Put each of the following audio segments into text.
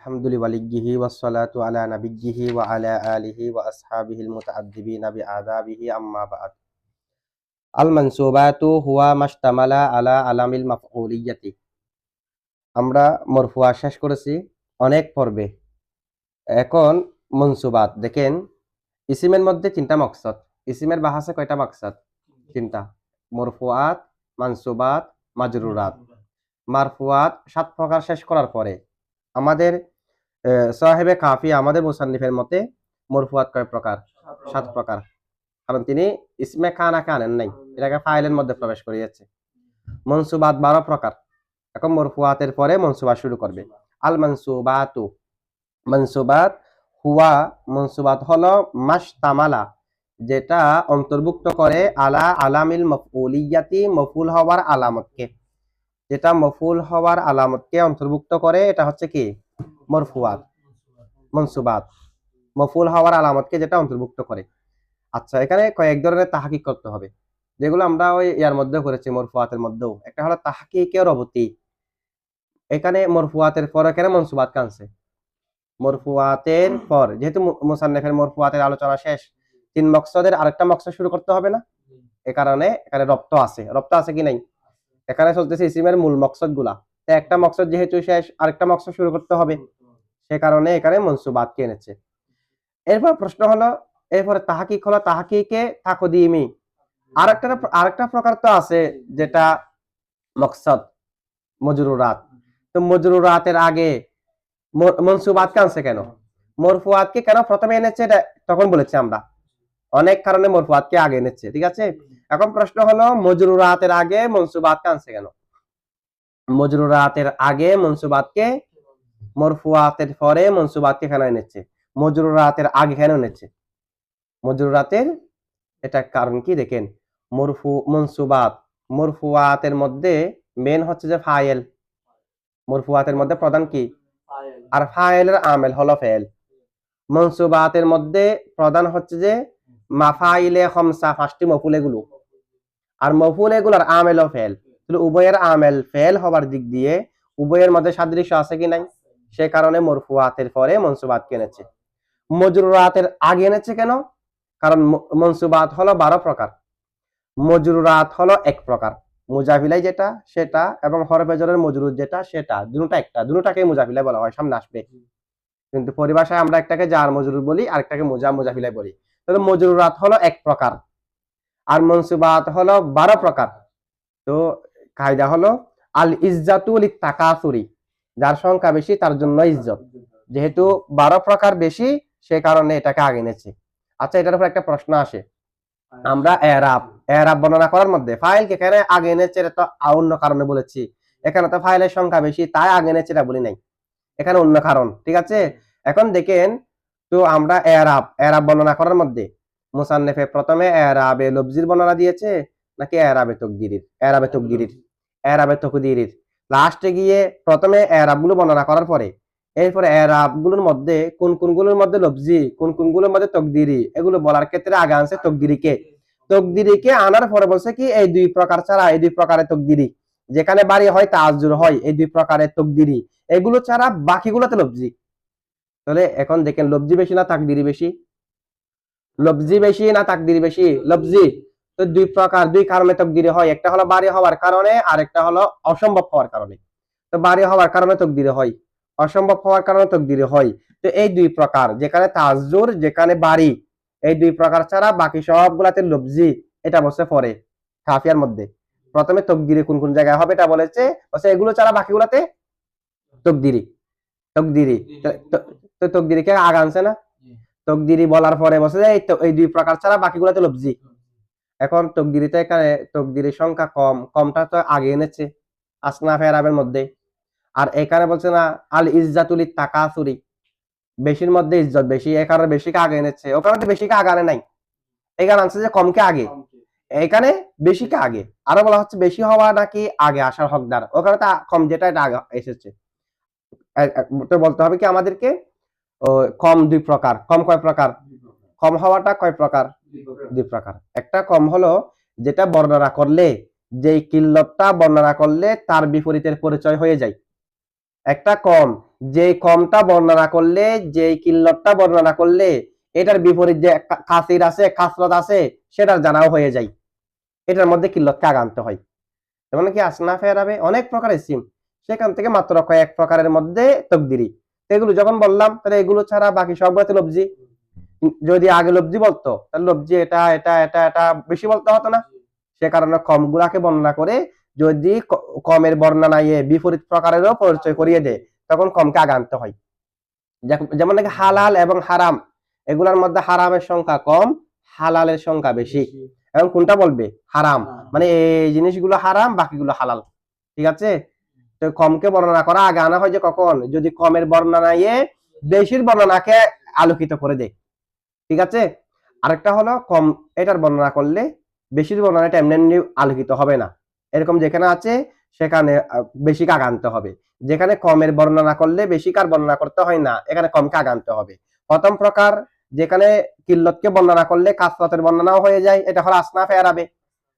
হামদুলিল্লাহি ওয়াসসালাতু আলা নাবিয়্যিহি ওয়া আলা আলিহি ওয়া আসহাবিহিল মুতাআদ্দিবিনা বিআদাবিহি আম্মা বা'দ। আল মানসুবাতু হুয়া মাশতামালা আলা আলামিল মাফউলিয়্যাতি। আমরা মরফুয়া শেষ করেছি অনেক পর্বে। এখন মনসুবাত দেখেন, ইসিমের মধ্যে তিনটা মকসদ। ইসিমের বাহাসে কয়টা মাকসাদ? তিনটা। মরফুয়াত, মানসুবাত, মাজরুরাত। মারফুয়াত 7 প্রকার শেষ করার পরে আমাদের সাহেবে কাফি আমাদের মুসান্নিফের মতে মরফুয়াত কয় প্রকার? 7 প্রকার। কারণ তিনি ইসমে কানাকে আনেন নাই, এটাকে ফাইলের মধ্যে প্রবেশ করিয়েছে। মনসুবাত 12 প্রকার। এখন মরফুয়াতের পরে মনসুবাত শুরু করবে। আল মানসুবাতু, মনসুবাত হুয়া, মনসুবাত হলো মাশতামালা, যেটা অন্তর্ভুক্ত করে আলা আলামিল মাফউলিয়াতি, মফুল হওয়ার আলামতকে। যেটা মফুল হওয়ার আলামতকে অন্তর্ভুক্ত করে এটা হচ্ছে কি? মরফুয়াত। মনসুবাত মফুল হওয়ার আলামতকে যেটা অন্তর্ভুক্ত করে। আচ্ছা, এখানে কয়েক ধরনের তাহকিক করতে হবে, যেগুলো আমরা ওই ইয়ার মধ্যে করেছি, মরফুয়াতের মধ্যেও। একটা হলো তাহকিকে রবতি। এখানে মরফুয়াতের পর এখানে মনসুবাত কানছে। মরফুয়াতের পর যেহেতু মুসান্নিফের মরফুয়াতের আলোচনা শেষ, 3 মকসদের আরেকটা মকসদ শুরু করতে হবে না? এ কারণে এখানে রপ্ত আছে। রপ্ত আছে কি নাই? এখানে চলতেছে ইসিমের মূল মকসদ গুলা। একটা মকসদ যেহেতু শেষ, আরেকটা মকসদ শুরু করতে হবে, সে কারণে এখানে মনসুবাত কে এনেছে। এরপর প্রশ্ন হলো, এরপরে তাহকিক হলো তাহকিকে তাকদিমি। আরেকটা প্রকার তো আছে যেটা মকসদ, মজরুরাত। তো মজরুরাতের আগে মনসুবাত কানছে কেন? মরফুয়াতকে কেন প্রথমে এনেছে এটা তখন বলেছি আমরা। অনেক কারণে মরফুয়াতকে আগে এনেছে, ঠিক আছে। এখন প্রশ্ন হলো মজরুরাতের আগে মনসুবাত কানছে কেন? মজরুরাতের আগে মনসুবাতকে, মরফুয়াতের পরে মনসুবাতকে কেন এনেছে? মজরুরাতের আগে কেন এনেছে? মজরুরাতের এটা কারণ কি দেখেন, মরফুয়াতের মধ্যে মেন হচ্ছে যে ফাইল। মরফুয়াতের মধ্যে প্রধান কি? আর ফাইলের আমেল হলো ফেল। মনসুবাতের মধ্যে প্রধান হচ্ছে যে মাফাইলে খামসা, 5টি মফুল এগুলো, আর মফুল এগুলোর আমেল ও ফেল। তাহলে উভয়ের আমেল ফেল হবার দিক দিয়ে উভয়ের মধ্যে সাদৃশ্য আছে কি নাই? সে কারণে মরফুয়াতের পরে মনসুবাত এনেছে। মজরুরাতের আগে এনেছে কেন? কারণ মনসুবাত হলো 12 প্রকার, মজরুরাত হলো 1 প্রকার। মুজাফিলাই যেটা সেটা, এবং হরফে জরের মজরুর যেটা সেটা, দুটোটা একটা। দুটোটাকে মুজাফিলাই বলা হয়, সামনে আসবে। কিন্তু পরিভাষায় আমরা একটাকে জার মজরুর বলি, আরেকটাকে মুজাফিলাই বলি। তাহলে মজরুরাত হলো 1 প্রকার, আর মনসুবাত হলো 12 প্রকার। তো কায়দা হলো আল ইজ্জাতু লিত তাকাসুরি, যার সংখ্যা বেশি তার জন্য ইজ্জত। যেহেতু 12 প্রকার বেশি, সে কারণে এটাকে আগে এনেছে। আচ্ছা, এটার উপর একটা প্রশ্ন আসে। আমরা এরাব বর্ণনা করার মধ্যে ফাইলকে এখানে আগে এনেছে, এটা তো অন্য কারণে বলেছি। এখানে তো ফাইলের সংখ্যা বেশি তাই আগে এনেছে এটা বলি নাই, এখানে অন্য কারণ, ঠিক আছে। এখন দেখেন তো আমরা এরাব বর্ণনা করার মধ্যে মুসান্নিফে প্রথমে এরাবে লফজির বর্ণনা দিয়েছে নাকি এরাবে তকদিরির? লাস্টে গিয়ে প্রথমে এরাব গুলো বর্ণনা করার পরে এরপরে এরাব গুলোর মধ্যে কোন কোনগুলোর মধ্যে লফজি, কোন কোনগুলোর মধ্যে তকদিরি, এগুলো বলার ক্ষেত্রে আগে আনছে তকদিরিকে আনার পরে বলছে কি এই 2 প্রকার ছাড়া, এই 2 প্রকারের তকদিরি, যেখানে বাড়ি হয় তাআজ্জুর হয়, এই 2 প্রকারের তকদিরি, এগুলো ছাড়া বাকিগুলোতে লফজি। তাহলে এখন দেখেন লফজি বেশি না তাকদিরি বেশি? লফজি বেশি না তাকদিরি বেশি? লফজি। তো 2 প্রকার, 2 কারণে তকদিরি হয়। একটা হলো বাড়ি হওয়ার কারণে, আর একটা হলো অসম্ভব হওয়ার কারণে। তো বাড়ি হওয়ার কারণে তকদিরি হয়, অসম্ভব হওয়ার কারণে তকদিরি হয়। তো এই 2 প্রকার, যেখানে তাআজ্জুর, যেখানে বাড়ি, এই 2 প্রকার ছাড়া বাকি সবগুলাতে লফজি। এটা বলছে পরে কাফিয়ার মধ্যে। প্রথমে তকদিরি কোন কোন জায়গায় হবে এটা বলেছে, এগুলো ছাড়া বাকিগুলাতে তকদিরি। তকদিরি তো তকদিরিকে আগে আনছে না? তকদিরি বলার পরে বলছে যে এই 2 প্রকার ছাড়া বাকিগুলোতে লফজি। এখন তকদিরিতে এখানে তকদিরের সংখ্যা কম, কমটা তো আগে এনেছে আসনাফ এরাবের মধ্যে। আর এখানে বলছে না আল ইজ্জাতুল তাকাসুরি, বেশির মধ্যে ইজ্জত বেশি, এখানে বেশিকে আগে এনেছে। ওখানে তো বেশিকে আগে আনে নাই, এখানে আনছে যে কমকে আগে, এখানে বেশিকে আগে। আরো বলা হচ্ছে বেশি হওয়া নাকি আগে আসার হকদার, ওখানে তো কম যেটা এটা আগে এসেছে। তো বলতে হবে কি আমাদেরকে, কম 2 প্রকার। কম কয় প্রকার? কম হওয়াটা কয় প্রকার? 2 প্রকার। একটা কম হলো যেটা বর্ণনা করলে, যেই কিল্লতটা বর্ণনা করলে তার বিপরীতের পরিচয় হয়ে যায়, একটা কম, যে কমটা বর্ণনা করলে, যে কিল্লতটা বর্ণনা করলে এটার বিপরীত যে কাসির আছে, কাসরত আছে, সেটার জানাও হয়ে যায়, এটার মধ্যে কিল্লতকে আগে আনতে হয়। যেমন কি আসনাফে আরবে অনেক প্রকারের সিম, সেখান থেকে মাত্র কয়েক প্রকারের মধ্যে তকদিরি। এগুলো যখন বললাম, তাহলে এগুলো ছাড়া বাকি সবগুলোতে লব্জি। যদি আগে লব্জি বলতো, তাহলে লব্জি এটা এটা এটা এটা বেশি বলতে হতো না। সে কারণে কম গুলাকে বর্ণনা করে, যদি কমের বর্ণনায় বিপরীত প্রকারেরও পরিচয় করিয়ে দেয়, তখন কমকে আগে আনতে হয়। যেমন নাকি হালাল এবং হারাম, এগুলোর মধ্যে হারামের সংখ্যা কম, হালালের সংখ্যা বেশি। এবং কোনটা বলবে? হারাম, মানে এই জিনিসগুলো হারাম, বাকিগুলো হালাল। ঠিক আছে? তো কমকে বর্ণনা করা আগে আনা হয় যে কখন? যদি কমের বর্ণনায় বেশির বর্ণনাকে আলোকিত করে দেয়। ঠিক আছে? আরেকটা হলো কম এটার বর্ণনা করলে বেশির বর্ণনাটা এমনি এমনি আলোকিত হবে না। এরকম যেখানে আছে সেখানে বেশি কাগ আনতে হবে। যেখানে কমের বর্ণনা করলে বেশি কার বর্ণনা করতে হয় না, এখানে কম কাগ আনতে হবে। প্রথম প্রকার, যেখানে কিল্লতকে বর্ণনা করলে কাসরাতের বর্ণনাও হয়ে যায়, এটা হলো আসনাফে আরাবে।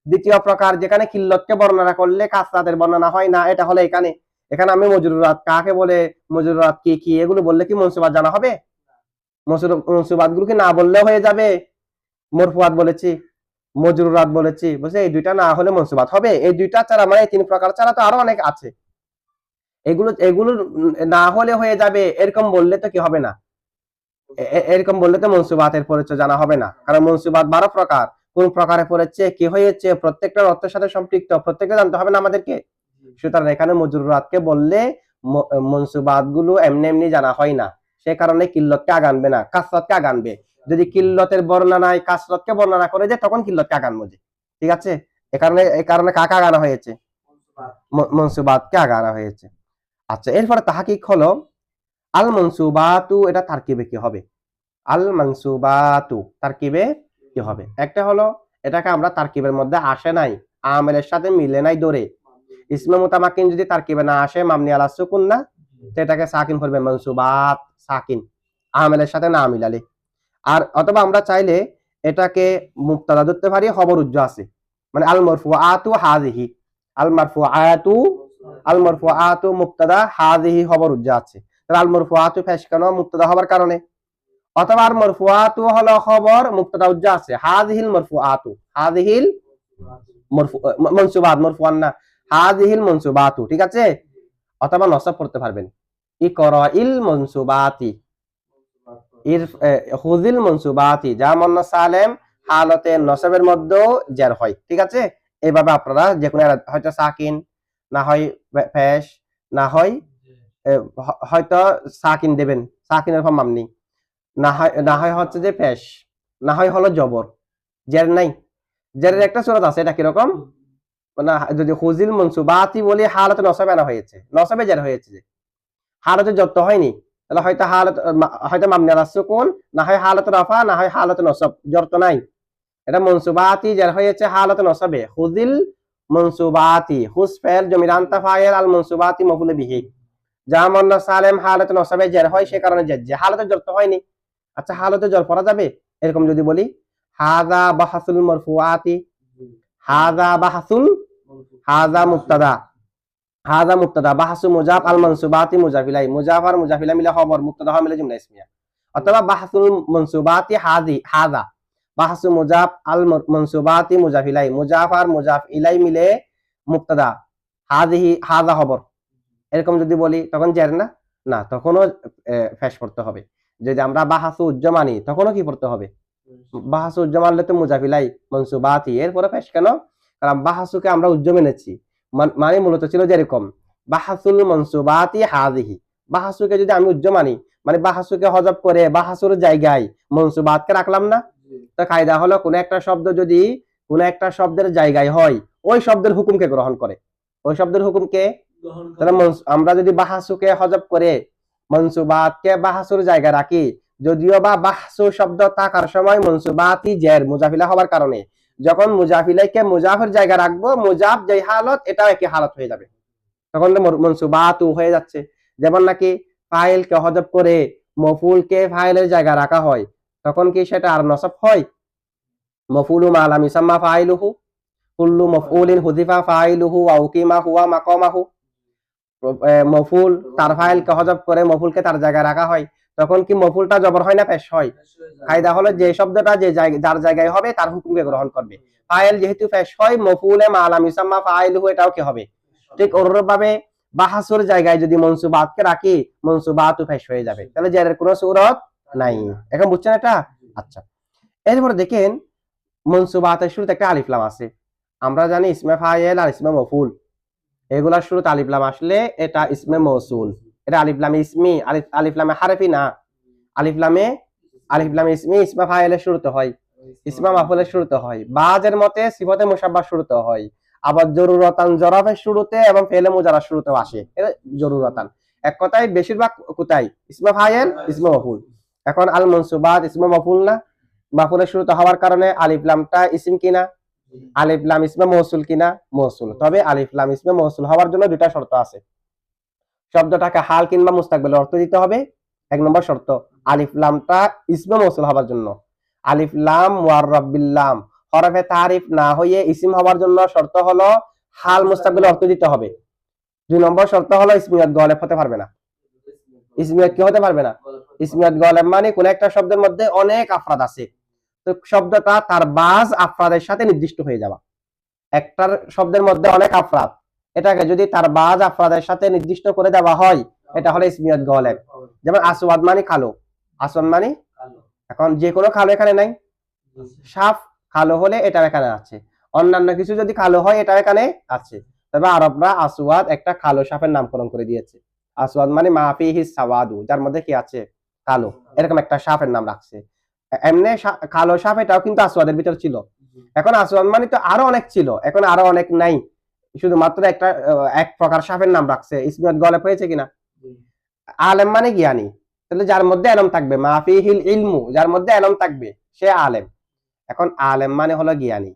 দ্বিতীয় প্রকার, যেখানে কিল্লতকে বর্ণনা করলে কাসরাতের বর্ণনা হয় না, এটা হলো এখানে। এখানে আমি মজরুরাত কাকে বলে, মজরুরাত কি কি, এগুলো বললে কি মনসুবাত জানা হবে? মনসুবাত গুলো কি না বললেও হয়ে যাবে? মরফুয়াত বলেছি, মজরুরাত বলেছি, বুঝছে? এই দুইটা না হলে মনসুবাত হবে? এই দুইটা ছাড়া, মানে তিন প্রকার ছাড়া তো আরো অনেক আছে। এগুলো এগুলো না হলে হয়ে যাবে, এরকম বললে তো কি হবে না, এরকম বললে তো মনসুবাতের পরিচয় জানা হবে না। কারণ মনসুবাত 12 প্রকার, কোন প্রকারে পড়েছে, কি হয়েছে, প্রত্যেকটার অর্থের সাথে সম্পৃক্ত, প্রত্যেকটা জানতে হবে না আমাদেরকে। সুতরাং এখানে মজরুরাতকে বললে মনসুবাত গুলো এমনি এমনি জানা হয় না, সে কারণে কিল্লতকে আগে আনবে না, কাসরতকে আগে আনবে। যদি কিল্লতের বর্ণনায় কাসরতকে বর্ণনা করে যে, তখন কিল্লতকে আগে আনবো যে। ঠিক আছে? এ কারণে কাকে আগানো হয়েছে? মনসুবাতকে আগে আনা হয়েছে। আচ্ছা, এরপরে তাহকিক হলো আল মনসুবাতু, এটা তারকিবে কি হবে? আল মানসুবাতু তারকিবে কি হবে? একটা হলো এটাকে আমরা তারকিবের মধ্যে আসে নাই, আমেলের সাথে মিলে নাই ধরে, ইসমে মুতামাক্কিন যদি তারকিবে না আসে, মাবনি আলা সুকুন না, তো এটাকে সাকিন করবে, মানসুবাত সাকিন, আমেলের সাথে না মিলালে। আর অথবা আমরা চাইলে এটাকে মুবতাদা ধরতে পারি, খবর উজ্জ আছে, মানে আল মারফুআতু হাযিহি, আল মারফুআতু, আল মারফুআতু মুবতাদা, হাযিহি খবর উজ্জ আছে। তাহলে আল মারফুআতু পেশ কেন? মুবতাদা হবার কারণে। অথবা আর মারফুআতু হলো খবর, মুবতাদা উজ্জ আছে, হাযিহিল মারফুআতু, হাযিহিল মনসুবাত, মারফুআন না, হাযিহিল মনসুবাতু। ঠিক আছে? অথবা নসব করতে পারবেন, ইকরাইল মনসুবাতি, হুজিল মনসুবাতি, যা মন্ন সালেম হালতে নসবের মধ্যেও জের হয়। ঠিক আছে? এইভাবে আপনারা যে কোনো, হয়তো সাকিন, না হয় পেশ, না হয় হয়তো সাকিন দেবেন, সাকিনের ফর্ম আপনি, না হয় হচ্ছে যে পেশ, না হয় হলো জবর, জের নাই। জেরের একটা সূরত আছে, এটা কিরকম? না, যদি হুজিল মনসুবাতি বলি, হালতে নসবে আনা হয়েছে, নসবে জের হয়েছে, যে হালতে যত হয়নি, তাহলে হয়তো হয়তো মাবনি আলা সুকুন, না হয় হালাত রাফা, না হয় হালাত নসব, জর্ত নাই। এটা মনসুবাতি যার হয়েছে হালাত নসবে, হুজিল মনসুবাতি, হুজ ফেল জমির আনতা ফাইল, আল মনসুবাতি মফুল বিহি, যা মন্না সালেম হালাত নসবে জের হয়, সে কারণে জের, যে হালাতে জর্ত হয়নি। আচ্ছা, হালাতে জর পড়া যাবে? এরকম যদি বলি, হাযা বাহাসুল মারফুআতি, হাযা বাহাসুল, হাযা মুবতাদা, হাযা মুবতাদা, বাহসু মুজাফ, আল মানসুবাতি মুজাফ ইলাইহি, মুজাফ আর মুজাফ ইলাইহি মিলে খবর, মুবতাদা মিলে জুমলা ইসমিয়া। অথবা বাহসুল মানসুবাতি হাযা, বাহসু মুজাফ, আল মানসুবাতি মুজাফ ইলাইহি, মুজাফ আর মুজাফ ইলাইহি মিলে মুবতাদা, হাযিহি, হাযা খবর। এরকম যদি বলি, তখন জের না, না তখনও ফেশ করতে হবে। যদি আমরা বাহাসু উজ্জ মানি, তখনও কি করতে হবে? বাহাসু উজ্জ মানলে তো মুজাফ ইলাইহি মানসুবাতি, এরপরে ফেশ কেন? কারণ বাহাসুকে আমরা উজ্জ মেনেছি, মানে মূলত ছিল যেরকম বাহাসুল মনসুবাতি হাযিহি, বাহাসুকে যদি আমি উজ্জ মানি, মানে বাহাসুকে হযফ করে বাহাসুর জায়গায় মনসুবাতকে রাখলাম না। তো কায়দা হলো, কোন একটা শব্দ যদি কোন একটা শব্দের জায়গায় হয়, ওই শব্দের হুকুমকে গ্রহণ করে, ওই শব্দের হুকুমকে। তাহলে আমরা যদি বাহাসুকে হযফ করে মনসুবাতকে বাহাসুর জায়গায় রাখি, যদিও বা বাহসু শব্দ থাকার সময় মনসুবাতি জের মুজাফিলা হওয়ার কারণে, যখন মুজাফিলাইকে মুজাফের জায়গায় রাখবো, মুজাফ যেই হালত, এটাও একই হালত হয়ে যাবে, তখন মনসুবাতু হয়ে যাচ্ছে। যেমন নাকি ফাইলকে হযফ করে মফুলকে ফাইলের জায়গায় রাখা হয়, তখন কি সেটা আর নসব হয়? মফুলু মা লাম ইউসাম্মা ফাইলুহু, কুল্লু মফউলিন হুযিফা ফাইলুহু ওয়া উকিমা হুয়া মাকামাহু। মফুল তার ফাইলকে হযফ করে মফুলকে তার জায়গায় রাখা হয়, তখন কি মফুলটা জবর হয় না পেশ হয়? কায়দা হলো যে শব্দটা যে যার জায়গায় হবে তার হুকুমকে গ্রহণ করবে। ফাইল যেহেতু পেশ হয় মফুলে মালাম ইউসাম্মা ফাইলহু এটাও কি হবে? ঠিক অনুরূপভাবে বাহাসুর জায়গায় যদি মনসুবাতকে রাখি মনসুবাতও পেশ হয়ে যাবে, তাহলে জেরের কোনো সূরত নাই। এখন বুঝছেন এটা? আচ্ছা, এরপরে দেখেন মনসুবাতের শুরুতে একটা আলিফ লাম আছে। আমরা জানি ইসমে ফাইল আর ইসমে মফুল এগুলার শুরুতে আলিফ লাম আসলে এটা ইসমে মৌসুল, এটা আলিফ লামে ইসমি, আলিফ লামে হারফি না। আলিফ লামে ইসমি ইসমে ফাইলের শুরুতে হয়, ইসমে মাফুলের শুরুতে হয়, বাজের মতে সিফাতে মুশাব্বাহ শুরুতে হয়, আবার জরুরতান জরাফের শুরুতে এবং ফেলে মুজারার শুরুতেও আসে এটা জরুরতান। এক কথায় বেশিরভাগ কোথায় ইসমে ফাইল ইসমে মাফুল। এখন আল মনসুবাত ইসমে মাফুল না, মাফুলের শুরুতে হওয়ার কারণে আলিফ লামটা ইসম কিনা? আলিফ লাম ইসমে মৌসুল কিনা? মৌসুল। তবে আলিফ লাম ইসমে মৌসুল হওয়ার জন্য দুটা শর্ত আছে। শব্দটাকে হাল কিংবা মুস্তাকবিলে অর্থ দিতে হবে, এক নম্বর শর্ত। আলিফ লামটা ইসমে মৌসুল হওয়ার জন্য, আলিফ লাম মুআররাব বিল লাম হরফে তারিফ না হয়ে ইসম হওয়ার জন্য শর্ত হলো হাল মুস্তাকবিলে অর্থ দিতে হবে। দুই নম্বর শর্ত হলো ইসমিয়াত গলেব হতে পারবে না। ইসমিয়াত কি হতে পারবে না? ইসমিয়াত গলেব মানে কোন একটা শব্দের মধ্যে অনেক আফরাদ আছে, তো শব্দটা তার বাজ আফরাদের সাথে নির্দিষ্ট হয়ে যাওয়া। একটার শব্দের মধ্যে অনেক আফরাদ, এটাকে যদি তার বাজ আফরাদের সাথে নির্দিষ্ট করে দেওয়া হয় এটা হলো ইসমিয়াত গলেব। যেমন আসওয়াদ মানে কালো, আসওয়াদ মানে এখন যে কোনো কালো এখানে নাই, সাফ কালো হলে এটা এখানে আছে, অন্যান্য কিছু যদি কালো হয় এটা এখানে আছে। তবে আরবরা আসওয়াদ একটা কালো সাপের নামকরণ করে দিয়েছে। আসওয়াদ মানে মাফিহি সাওয়াদু, যার মধ্যে কি আছে? কালো, এরকম একটা সাপের নাম রাখছে। এমনি কালো সাপ এটাও কিন্তু আসওয়াদের ভিতর ছিল। এখন আসওয়াদ মানে তো আরো অনেক ছিল, এখন আরো অনেক নাই, শুধুমাত্র একটা এক প্রকার সাপের নাম রাখছে। ইসমিয়াত গলেব হয়েছে কিনা? আলেম মানে জ্ঞানী, তাহলে যার মধ্যে এলম থাকবে মাফিহিল ইলমু, যার মধ্যে এলম থাকবে সে আলেম। এখন আলেম মানে হলো জ্ঞানী,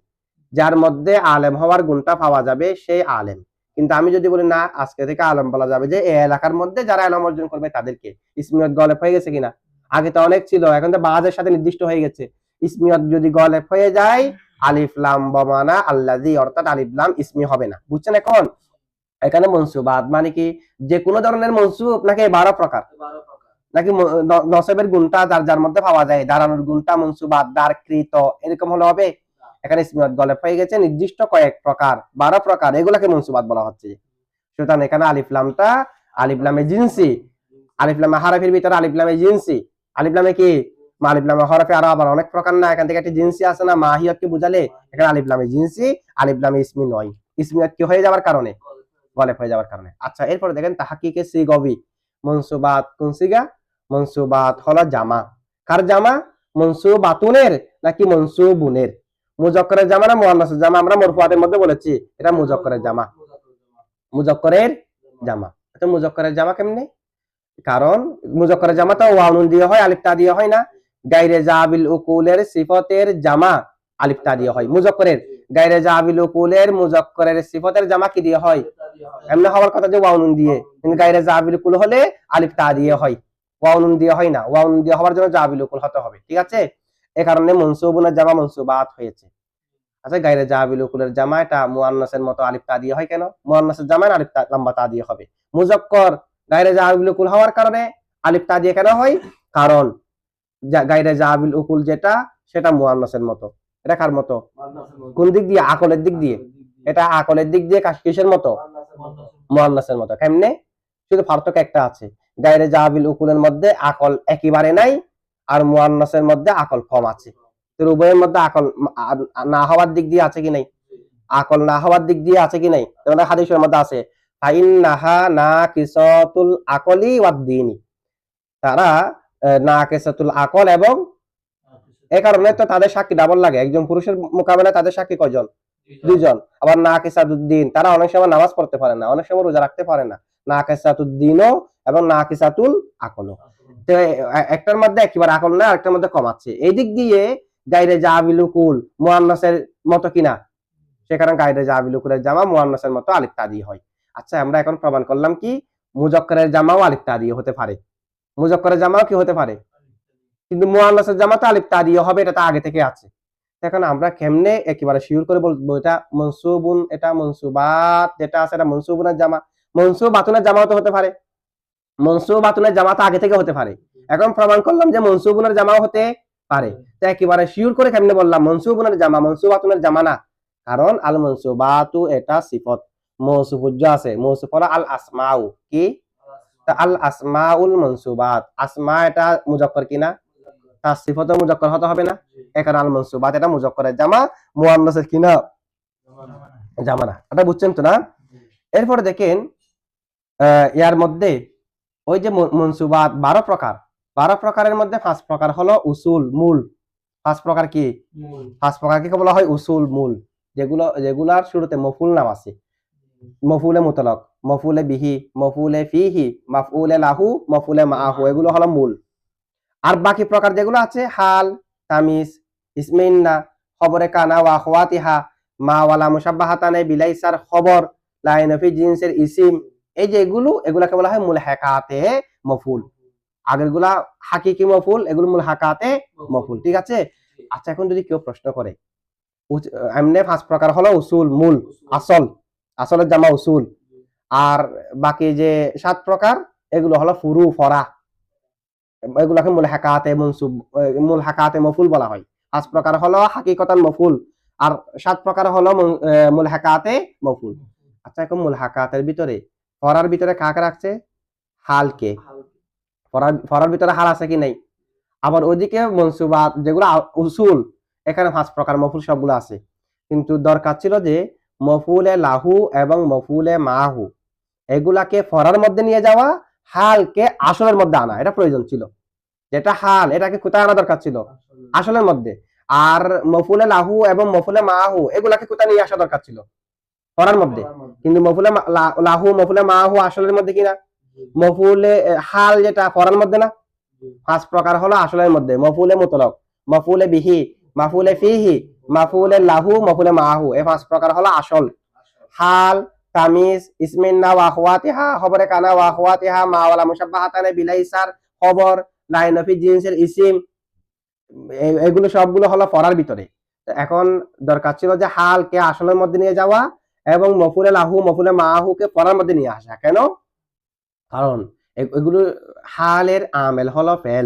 যার মধ্যে আলেম হওয়ার গুণটা পাওয়া যাবে সে আলেম। কিন্তু আমি যদি বলি না আজকে থেকে আলেম বলা যাবে যে এই এলাকার মধ্যে যারা এলম অর্জন করবে তাদেরকে, ইসমিয়ত গলেব হয়ে গেছে কিনা? আগে তো অনেক ছিল, এখন তো বাজের সাথে নির্দিষ্ট হয়ে গেছে। ইসমিয়ত যদি গলেব হয়ে যায় আলিফ লাম বমানা আল্লাযী, অর্থাৎ আলিফ লাম ইসমি হবে না। বুঝছেন? এখন এখানে মনসুবাত মানে কি যে কোনো ধরনের মনসুব নাকি 12 প্রকার, নাকি নসবের গুণটা যার যার মধ্যে পাওয়া যায়, দাঁড়ানোর গুণটা মনসুবাত দাঁড়কৃত এরকম হলে হবে? এখানে ইসমিয়ত গলেব হয়ে গেছে নির্দিষ্ট কয়েক প্রকার, 12 প্রকার, এগুলাকে মনসুবাত বলা হচ্ছে। সুতরাং এখানে আলিফ লামটা আলিফ লামে জিনসি, আলিফ লামে হারফের ভিতরে আলিফ লামে জিনসি, আলিফ লামে কি আলিফ লামে হরফে আরো আবার অনেক প্রকার না, এখান থেকে একটা জিনসি আছে না মাহিয়াতকে বুঝালে, এখানে আলিফ লামে জিনসি, আলিফ লামে ইসমি নয়, ইসমিয়ত কি হয়ে যাওয়ার কারণে? গলেব হয়ে যাওয়ার কারণে। আচ্ছা, এরপরে দেখেন তাহকিকে সিগবি, মনসুবাত কোন সিগা? মনসুবাত হলো জামা। কার জামা? মনসুবাতুনের নাকি মনসুবুনের? মুজাক্করের জামা না মুয়ান্নাসের জামা? আমরা মরফুয়াতের মধ্যে বলেছি এটা মুজাক্করের জামা, মুজাক্করের জামা। তো মুজাক্করের জামা কেমনে? কারণ মুজাক্করের জামা তো ওয়াও নুন দিয়ে হয়, আলিফ তা দিয়ে হয় না। গায়রে জাবিল উকুলের সিফতের জামা আলিফ তা দিয়ে হয়। মুজাক্করের গায়রে জাবিল উকুলের মুজাক্করের সিফতের জামা কি দিয়ে হয়? এমনি হওয়ার কথা যে ওয়াও নুন দিয়ে, কিন্তু গায়রে জাবিল উকুল হলে আলিফ তা দিয়ে হয়, ওয়াও নুন দিয়ে হয় না। ওয়াও নুন দিয়ে হওয়ার জন্য জাবিল উকুল হতে হবে, ঠিক আছে? এই কারণে মনসুবুনের জামা মনসুবাত হয়েছে। আচ্ছা, গায়রে জাবিল উকুলের জামা এটা মুয়ান্নাসের মতো আলিফ তা দিয়ে হয় কেন? মুয়ান্নাসের জামা আলিফ তা লম্বা তা দিয়ে হবে। মুজাক্কর গায়রে জাবিল উকুল হওয়ার কারণে আলিফ তা দিয়ে কেন হয়? কারণ গায়রে জাবিল উকুল যেটা সেটা মুয়ান্নাসের মতো। এটা কার মতো? কোন দিক দিয়ে? আকলের দিক দিয়ে। এটা আকলের দিক দিয়ে কিসের মতো? মুয়ান্নাসের মতো। কেমনে? শুধু পার্থক্য একটা আছে, গায়রে জাবিল উকুলের মধ্যে আকল একেবারে নাই, আর মুয়ান্নাসের মধ্যে আকল কম আছে। তো উভয়ের মধ্যে আকল না হওয়ার দিক দিয়ে আছে কি নাই? আকল না হওয়ার দিক দিয়ে আছে কি নাই? যেমন হাদিসের মধ্যে আছে ফাইন্নাহা নাকিসাতুল আকলি ওয়াদ দীনি, তারা নাকিসাতুল আকল এবং এই কারণে তো তাদের সাক্ষী ডাবল লাগে। একজন পুরুষের মোকাবেলায় তাদের সাক্ষী কয়জন? দুইজন। আবার নাকিসাতুদ্দিন, তারা অনেক সময় নামাজ পড়তে পারে না, অনেক সময় রোজা রাখতে পারে না। নাকিসাতুদ্দিনও এবং নাকিসাতুল আকলও, তো একটার মধ্যে একেবারে আকল না, আরেকটার মধ্যে কম আছে। এই দিক দিয়ে গায়রে জাবিল উকুল মুয়ান্নাসের মতো কিনা? সেখানে গায়রে জাবিল উকুলের জামা মুয়ান্নাসের মতো আলিফ তা দিয়ে হয়। আচ্ছা, আমরা এখন প্রমাণ করলাম কি মুজাক্করের জামাও আলিফ তা দিয়ে হতে পারে, মুজাক্করের জামাও কি হতে পারে, কিন্তু মুয়ান্নাসের জামা তো আলিফ তা দিয়ে হবে, এটা তো আগে থেকে আছে। এখন আমরা কেমনে একেবারে শিওর করে বলবো এটা মনসুবুন, এটা মনসুবাত যেটা আছে এটা মনসুবুনের জামা? মনসুবাতুনের জামা তো হতে পারে, মনসুবাতুনের জামা তো আগে থেকে হতে পারে। এখন প্রমাণ করলাম যে মনসুবুনের জামাও হতে পারে। তো একেবারে শিওর করে কেমনে বললাম মনসুবুনের জামা মনসুবাতুনের জামা না? কারণ আল মনসুবাতু এটা সিফত, মৌসুফুজ্জ আছে, মৌসুফ হলো আল আসমাউ, কি আল আসমাউল মনসুবাত, আসমা এটা মুজাক্কর কিনা, তার সিফত মুজাক্কর হতে হবে না? এখানে আল মনসুবাত এটা মুজাক্করের জামা, মুআন্নাসের কিনা জামা না। এটা বুঝছেন তো না? এরপরে দেখেন ইয়ার মধ্যে ওই যে মনসুবাত 12 প্রকার, 12 প্রকারের মধ্যে 5 প্রকার হলো উসুল মূল। 5 প্রকার কি? 5 প্রকারকে বলা হয় উসুল মূল, যেগুলার শুরুতে মফুল নাম আছে, মফুলে মুতলাক, মফুলে বিহি, মফুলে ফিহি, মাফউলে লাহু, মফুলে মাআহু, এগুলো হলো মূল। আর বাকি প্রকার যেগুলো আছে হাল, তামিজ, ইসমিন্না, খবরে কানা ওয়া আখওয়াতিহা, মা ওয়ালা মুশাব্বাহাতানে বিলাইসার খবর, লাইনফি জিনসের ইসিম, এই যে এগুলাকে বলা হয় মুলহাকাতে মফুল। আগেরগুলা হাকিকি মফুল, এগুলো মুলহাকাতে মফুল। ঠিক আছে? আচ্ছা, এখন যদি কেউ প্রশ্ন করে এমনি 5 প্রকার হলো উসুল মূল, আসলের জামা উসুল, আর বাকি যে 7 প্রকার এগুলো হলো ফুরু ফরা, এগুলাকে মুলহাকাতে মফুল বলা হয়। 5 প্রকার হলো হাকিকতান মফুল, আর 7 প্রকার হলো মুলহাকাতে মফুল। আচ্ছা, এখন মুলহাকাতের ভিতরে ফরার ভিতরে কাকে রাখছে? হালকে। ফরার ভিতরে হাল আছে কি নাই? আবার ওইদিকে মনসুবাত যেগুলো উসুল, এখানে 5 প্রকার মফুল সবগুলো আছে। কিন্তু দরকার ছিল যে মফুলে লাহু এবং মফুলে মাহু এগুলাকে ফরার মধ্যে নিয়ে যাওয়া, হালকে আসলের মধ্যে আনা, এটা প্রয়োজন ছিল। যেটা হাল এটাকে কোথায় আনা দরকার ছিল? আসলের মধ্যে। আর মফুলে লাহু এবং মফুলে মাহু এগুলাকে কোথায় নিয়ে আসা দরকার ছিল? ফরার মধ্যে। কিন্তু মফুলে লাহু মফুলে মাহু আসলের মধ্যে কিনা? মফুলে হাল যেটা ফরার মধ্যে না? 5 প্রকার হলো আসলের মধ্যে, মফুলে মুতলাক, মফুলে বিহি, মাফুলে ফিহি, মাফুলে লাহু, মফুলে মাহু, এই 5 প্রকার হলো আসল। হাল, তামিজ, ইসমিন্না ওয়া আখওয়াতিহা, খবরে কানা ওয়া আখওয়াতিহা, মা ওয়ালা মুশাব্বাহাতানে বিলাইসার খবর, লাইনফি জিনসের ইসিম, এগুলো সবগুলো হলো ফরার ভিতরে। এখন দরকার ছিল যে হালকে আসলের মধ্যে নিয়ে যাওয়া এবং মফুলে লাহু মফুলে মাহুকে ফরার মধ্যে নিয়ে আসা। কেন? কারণ এগুলো হালের আমেল হলো ফেল,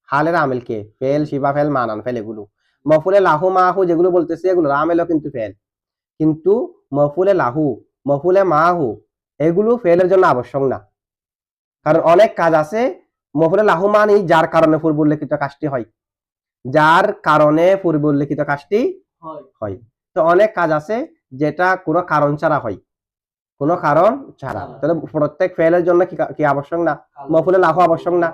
হালের আমেল কে? ফেল, শিবা ফেল, মানান ফেল, এগুলো। মফুলে লাহু মাহু যেগুলো বলতেছে এগুলো আমেলও কিন্তু ফেল, কিন্তু মফুলে লাহু মফুলে মাহু এগুলো ফেলের জন্য আবশ্যক না। কারণ অনেক কাজ আছে মফুলে লাহু মানি যার কারণে পূর্ব উল্লেখিত কাজটি হয়, যার কারণে পূর্ব উল্লেখিত কাজটি হয়। তো অনেক কাজ আছে যেটা কোনো কারণ ছাড়া হয়, কোনো কারণ ছাড়া। তাহলে প্রত্যেক ফেলের জন্য কি আবশ্যক না? মফুলে লাহু আবশ্যক না।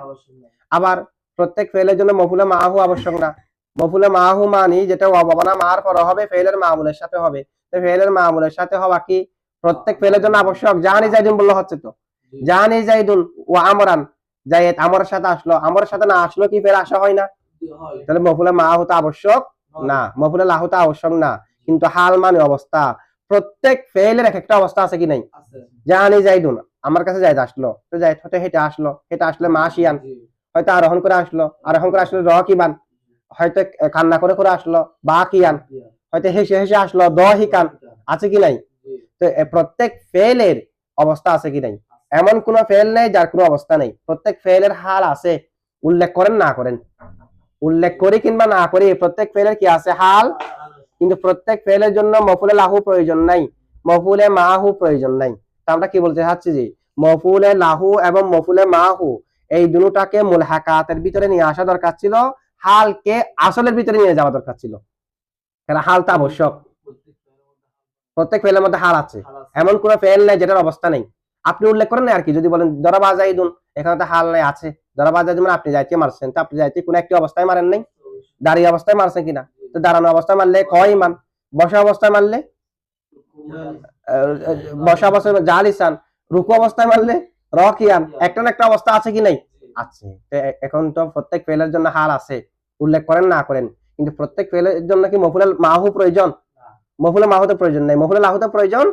আবার প্রত্যেক ফেলের জন্য মফুলে মাহু আবশ্যক না। মফুলে মাহু মানি যেটা অবমানা মার পর হবে, ফেলের মামুলের সাথে হবে। তো ফেলের মামুলের সাথে হওয়া কি প্রত্যেক ফেলের জন্য আবশ্যক? জানি জাইদুন বললে হচ্ছে তো, জানি জাইদুন ও আমরান, জায়েদ আমরের সাথে আসলো, আমরের সাথে না আসলো কি ফের আসা হয় না? তাহলে মফুলে মাহু তো আবশ্যক না, মফুলে লাহু তো আবশ্যক না। কিন্তু হাল মানে অবস্থা, প্রত্যেক ফেলের এক একটা অবস্থা আছে কি নাই? জানি জাইদুন, আমার কাছে জাইদ আসলো, তো জাইদ হয়তো হেঁটে আসলো, হেঁটে আসলে মাসিয়ান, হয়তো আরোহণ করে আসলো, আরোহণ করে আসলে রকিবান, হয়তো কান্না করে করে আসলো বা কিয়ান, হয়তো হেসে হেসে আসলো দহিকান, আছে কি নাই? তো প্রত্যেক ফেলের অবস্থা আছে কি নাই? এমন কোন ফেল নেই যার কোনো অবস্থা নেই, প্রত্যেক ফেলের হাল আছে। উল্লেখ করেন না করেন, উল্লেখ করি কিংবা না করি, প্রত্যেক ফেলের কি আছে? হাল। কিন্তু প্রত্যেক ফেলের জন্য মফুলে লাহু প্রয়োজন নাই, মফুলে মাহু প্রয়োজন নাই। তা আমরা কি বলতে চাচ্ছি যে মফুলে লাহু এবং মফুলে মাহু এই দুটাকে মুলহাকাতের ভিতরে নিয়ে আসা দরকার ছিল, হালকে আসলের ভিতরে নিয়ে যাওয়া দরকার ছিল। কারণ হালটা আবশ্যক, প্রত্যেক ফেলের মধ্যে হাল আছে, এমন কোন ফেল নাই যেটার অবস্থা নেই। আপনি উল্লেখ করেন না আর কি, যদি বলেন দরাবা জাইদুন, এখানে তো হাল নাই, আছে। দরাবা জাইদুন মানে আপনি যাইতে মারছেন, তো আপনি যাইতে কোন একটি অবস্থায় মারেন নাই, দাঁড়িয়ে অবস্থায় মারছেন কিনা? তো দাঁড়ানো অবস্থায় মারলে কয় মান, বসা অবস্থায় মারলে বসা অবস্থায় জালিসান, রুকু অবস্থায় মারলে রকিয়ান, একটা না একটা অবস্থা আছে কি নাই? আছে। এখন তো প্রত্যেক ফেলের জন্য হাল আছে, উল্লেখ করেন না করেন, কিন্তু প্রত্যেক ফেলের জন্য কি মফুলে মাহু প্রয়োজন? মফুলে মাহুতে প্রয়োজন নাই, মফুলে লাহুতে প্রয়োজন।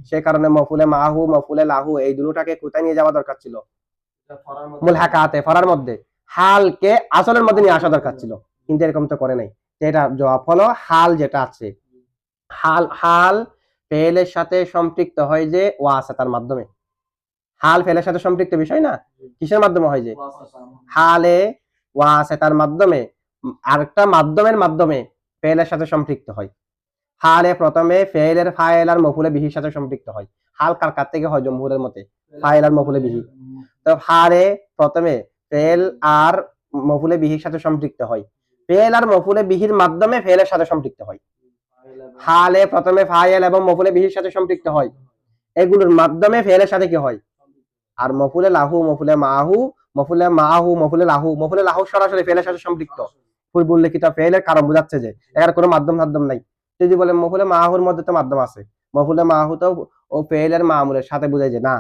সে কারণে মফুলে মাহু মফুলে লাহু এই দুটাকে কোথায় নিয়ে যাওয়া দরকার ছিল? মুলহাকাতে, ফরার মধ্যে, হালকে আসলের মধ্যে নিয়ে আসা দরকার ছিল, কিন্তু এরকম তো করে নাই। এটা জবাব হলো হাল যেটা আছে, হাল ফেলের সাথে সম্পৃক্ত হয় যে ওয়াসাতার মাধ্যমে, হাল ফেলের সাথে সম্পৃক্ত বিষয় না, কিসের মাধ্যমে হয় যে হালে ওয়াসেতার মাধ্যমে, আরেকটা মাধ্যমের মাধ্যমে ফেলের সাথে সম্পৃক্ত হয়। হালে প্রথমে ফেলের ফাইল আর মফুলে বিহির সাথে সম্পৃক্ত হয়। হাল কার থেকে হয়? জমহুরের মতে ফাইল আর মফুলে বিহি। তো হালে প্রথমে ফেল আর মফুলে বিহির সাথে সম্পৃক্ত হয়, ফেল আর মফুলে বিহির মাধ্যমে ফেলের সাথে সম্পৃক্ত হয়। হালে প্রথমে ফাইল এবং মফুলে বিহির সাথে সম্পৃক্ত হয়, এগুলোর মাধ্যমে ফেলের সাথে কি হয়? আর মফুলে লাহু, মফুলে মাহু, মফুলে মাহু, মফুলে লাহু, মফুলে লাহু সরাসরি ফেলের সাথে সম্পৃক্ত। পূর্ব উল্লেখিত ফেলের কারণ বোঝাচ্ছে যে এখানে কোনো মাধ্যম নাই। যদি বলে মফুলে মাহুর মধ্যে তো মাধ্যম আছে, মফুলে মাহু তো ও ফেলের মামুলের সাথে বোঝায় যে না,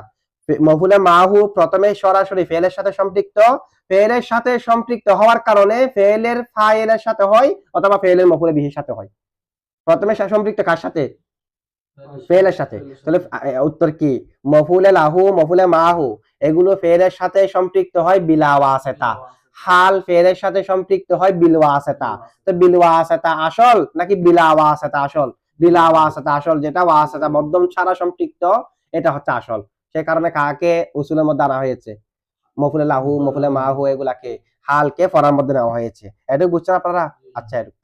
মফুলে মাহু প্রথমে সরাসরি ফেলের সাথে সম্পৃক্ত, ফেলের সাথে সম্পৃক্ত হওয়ার কারণে ফেলের ফাইলের সাথে হয় অথবা ফেলের মফুলে বিহির সাথে হয়। প্রথমে সম্পৃক্ত কার সাথে? ফেলের সাথে। তাহলে উত্তর কি? মফুলে লাহু, মফুলে মাহু এগুলো ফেলের সাথে সম্পৃক্ত হয় বিলা ওয়াসিতা। হাল ফেলের সাথে সম্পৃক্ত হয় বিল ওয়াসিতা। তো বিল ওয়াসিতা আসল নাকি বিলা ওয়াসিতা আসল? বিলা ওয়াসিতা আসল, যেটা ওয়াসিতা মধ্যম ছাড়া সম্পৃক্ত এটা হচ্ছে আসল। সে কারণে কাকে উসুলের মধ্যে আনা হয়েছে? মফুলে লাহু, মফুলে মাহু এগুলাকে হালকে ফরার মধ্যে নেওয়া হয়েছে। এটুকু বুঝছেন আপনারা? আচ্ছা, এটুকু